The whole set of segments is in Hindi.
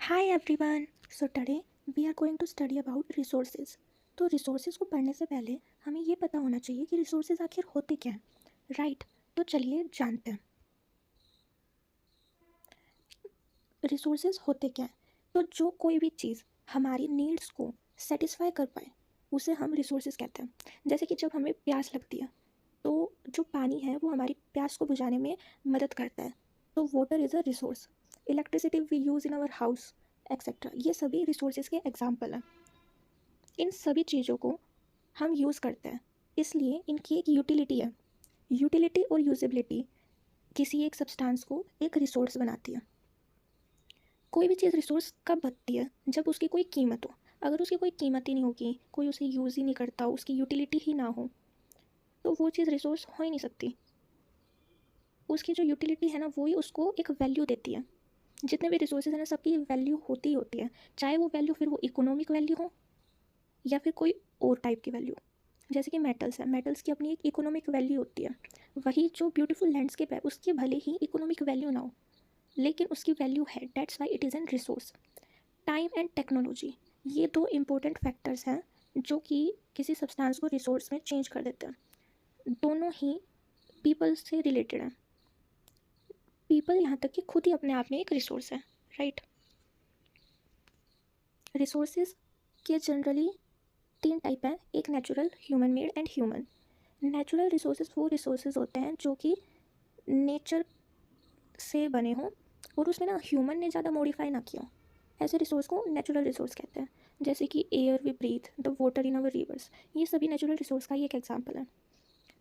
Hi everyone. So today we are going to study about resources. तो रिसोर्सेज को पढ़ने से पहले हमें ये पता होना चाहिए कि रिसोर्सेज आखिर होते क्या हैं, राइट? तो चलिए जानते हैं रिसोर्सेज होते क्या हैं। तो जो कोई भी चीज़ हमारी नीड्स को सेटिस्फाई कर पाए उसे हम रिसोर्सेज कहते हैं। जैसे कि जब हमें प्यास लगती है तो जो पानी है वो हमारी प्यास को बुझाने में मदद करता है। तो water is a resource. Electricity we use in our house etcetera, ये सभी रिसोर्सेज के एग्जाम्पल हैं। इन सभी चीज़ों को हम यूज़ करते हैं, इसलिए इनकी एक यूटिलिटी है। यूटिलिटी और यूजेबिलिटी किसी एक सब्सटेंस को एक रिसोर्स बनाती है। कोई भी चीज़ रिसोर्स कब बनती है? जब उसकी कोई कीमत हो। अगर उसकी कोई कीमत ही नहीं होगी, कोई उसे यूज़ ही नहीं करता, उसकी यूटिलिटी ही ना हो, तो वो चीज़ रिसोर्स हो ही नहीं सकती। उसकी जो यूटिलिटी है ना, वो ही उसको एक वैल्यू देती है। जितने भी रिसोर्सेज हैं ना, सबकी वैल्यू होती ही होती है, चाहे वो वैल्यू फिर वो इकोनॉमिक वैल्यू हो या फिर कोई और टाइप की वैल्यू। जैसे कि मेटल्स है, मेटल्स की अपनी एक इकोनॉमिक वैल्यू होती है। वही जो ब्यूटीफुल लैंडस्केप है उसकी भले ही इकोनॉमिक वैल्यू ना हो, लेकिन उसकी वैल्यू है, that's why it is an resource. Time and technology, ये दो इम्पोर्टेंट फैक्टर्स हैं जो कि किसी सब्सटेंस को रिसोर्स में चेंज कर देते हैं। दोनों ही पीपल से रिलेटेड हैं। पीपल यहाँ तक कि खुद ही अपने आप में एक रिसोर्स है, राइट? रिसोर्सेज के जनरली तीन टाइप हैं, एक natural, human made and human. Natural resources वो रिसोर्सेज होते हैं जो कि नेचर से बने हों और उसमें ना ह्यूमन ने ज़्यादा मॉडिफाई ना किया हो, ऐसे रिसोर्स को नेचुरल रिसोर्स कहते हैं। जैसे कि air we breathe, the water in our rivers, ये सभी नेचुरल रिसोर्स का ही एक एग्जाम्पल है।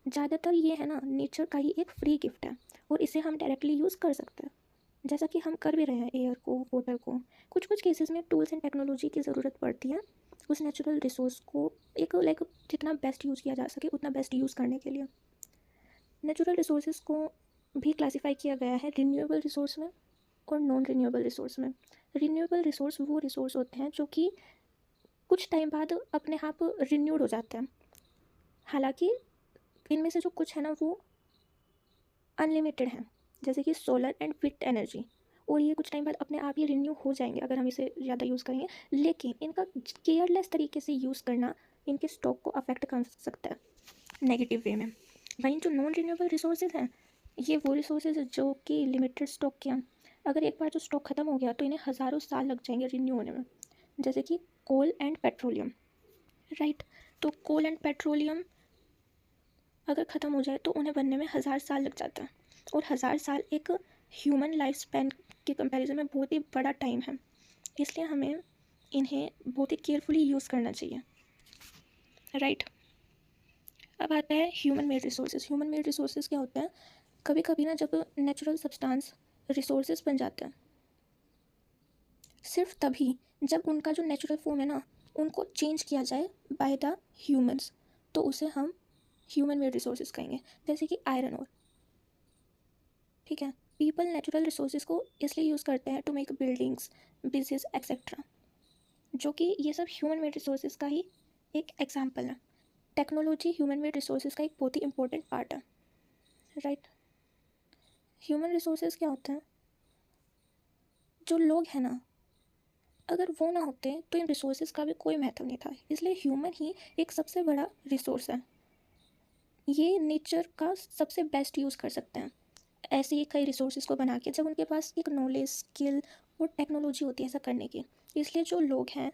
ज़्यादातर ये है ना नेचर का ही एक फ्री गिफ्ट है और इसे हम डायरेक्टली यूज़ कर सकते हैं, जैसा कि हम कर भी रहे हैं एयर को, वाटर को। कुछ कुछ केसेस में टूल्स एंड टेक्नोलॉजी की ज़रूरत पड़ती है उस नेचुरल रिसोर्स को एक लाइक जितना बेस्ट यूज़ किया जा सके उतना बेस्ट यूज़ करने के लिए। नेचुरल रिसोर्सेज को भी क्लासीफाई किया गया है रिन्यूएबल रिसोर्स में और नॉन रिन्यूएबल रिसोर्स में। रिन्यूएबल रिसोर्स वो रिसोर्स होते हैं जो कि कुछ टाइम बाद अपने आप रिन्यूड हो जाते हैं। हालांकि इनमें से जो कुछ है ना वो अनलिमिटेड हैं, जैसे कि सोलर एंड विंड एनर्जी, और ये कुछ टाइम बाद अपने आप ही रिन्यू हो जाएंगे अगर हम इसे ज़्यादा यूज़ करेंगे। लेकिन इनका केयरलेस तरीके से यूज़ करना इनके स्टॉक को अफेक्ट कर सकता है नेगेटिव वे में। वहीं जो नॉन रिन्यूएबल रिसोर्सेज हैं, ये वो रिसोर्सेज हैं जो कि लिमिटेड स्टॉक के हैं। अगर एक बार जो स्टॉक ख़त्म हो गया तो इन्हें हज़ारों साल लग जाएंगे रिन्यू होने में। जैसे कि कोल एंड पेट्रोलियम, राइट? तो कोल एंड पेट्रोलियम अगर ख़त्म हो जाए तो उन्हें बनने में 1000 साल लग जाता है, और 1000 साल एक ह्यूमन लाइफ स्पैन के कंपैरिजन में बहुत ही बड़ा टाइम है। इसलिए हमें इन्हें बहुत ही केयरफुली यूज़ करना चाहिए, राइट? अब आता है human made resources. Human made resources क्या होते हैं? कभी कभी ना जब नेचुरल सब्सटेंस रिसोर्सेज बन जाते हैं, सिर्फ तभी जब उनका जो नेचुरल फॉर्म है ना उनको चेंज किया जाए बाय द ह्यूमंस, तो उसे हम ह्यूमन मेड रिसोर्सेज कहेंगे। जैसे कि आयरन और, ठीक है, पीपल नेचुरल रिसोर्सेज को इसलिए यूज़ करते हैं to make buildings, business etcetera, जो कि ये सब ह्यूमन मेड रिसोर्सेज का ही एक एग्जाम्पल है। टेक्नोलॉजी ह्यूमन मेड रिसोर्सेज का एक बहुत ही इंपॉर्टेंट पार्ट है, राइट? ह्यूमन रिसोर्सेज क्या होते हैं? जो लोग हैं ना, अगर वो ना होते तो इन रिसोर्सेज का भी कोई महत्व नहीं था। इसलिए ह्यूमन ही एक सबसे बड़ा रिसोर्स है। ये नेचर का सबसे बेस्ट यूज़ कर सकते हैं ऐसे ही कई रिसोर्सेज को बना के, जब उनके पास एक नॉलेज, स्किल और टेक्नोलॉजी होती है ऐसा करने की। इसलिए जो लोग हैं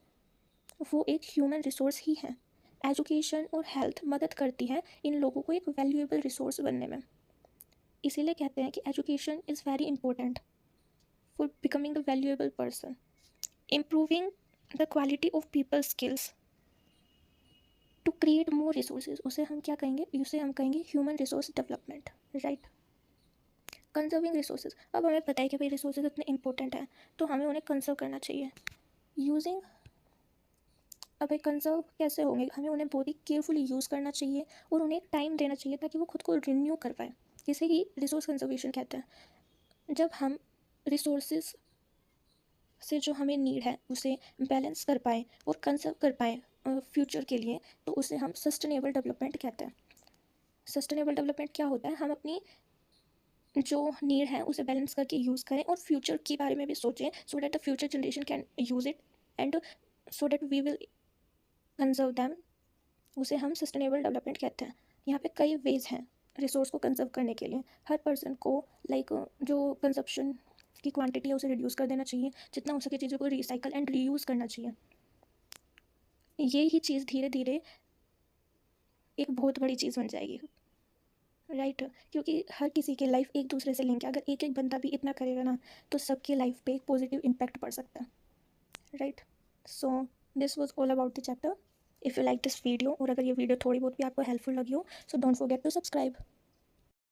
वो एक ह्यूमन रिसोर्स ही है। एजुकेशन और हेल्थ मदद करती है इन लोगों को एक वैल्यूएबल रिसोर्स बनने में। इसीलिए कहते हैं कि education is very important for becoming the valuable person. Improving the quality of people skills to create more resources, उसे हम क्या कहेंगे? उसे हम कहेंगे human resource development, right? Conserving resources, अब हमें पता है कि भाई रिसोर्सेज इतने इंपॉर्टेंट हैं तो हमें उन्हें कंजर्व करना चाहिए। यूजिंग, अब भाई कंजर्व कैसे होंगे? हमें उन्हें बहुत ही केयरफुली यूज़ करना चाहिए और उन्हें एक टाइम देना चाहिए ताकि वो खुद को रिन्यू कर पाए। इसे ही रिसोर्स कंजर्वेशन कहते हैं। जब हम रिसोर्सेज से जो हमें नीड है उसे बैलेंस कर पाएँ और कंजर्व कर पाएँ फ्यूचर के लिए, तो उसे हम सस्टेनेबल डेवलपमेंट कहते हैं। सस्टेनेबल डेवलपमेंट क्या होता है? हम अपनी जो नीड है उसे बैलेंस करके यूज़ करें और फ्यूचर के बारे में भी सोचें, so that the future generation can use it and so that we will conserve them. उसे हम सस्टेनेबल डेवलपमेंट कहते हैं। यहाँ पे कई वेज हैं रिसोर्स को कंजर्व करने के लिए। हर पर्सन को लाइक जो कंजप्शन की क्वांटिटी है उसे रिड्यूस कर देना चाहिए, जितना हो सके चीज़ों को रिसाइकल एंड रीयूज़ करना चाहिए। ये ही चीज़ धीरे धीरे एक बहुत बड़ी चीज़ बन जाएगी, राइट क्योंकि हर किसी की लाइफ एक दूसरे से लिंक है। अगर एक एक बंदा भी इतना करेगा ना तो सबकी लाइफ पे एक पॉजिटिव इम्पैक्ट पड़ सकता है, right. So this was all about the chapter. If you like this video और अगर ये वीडियो थोड़ी बहुत भी आपको हेल्पफुल लगी हो, so don't forget to subscribe.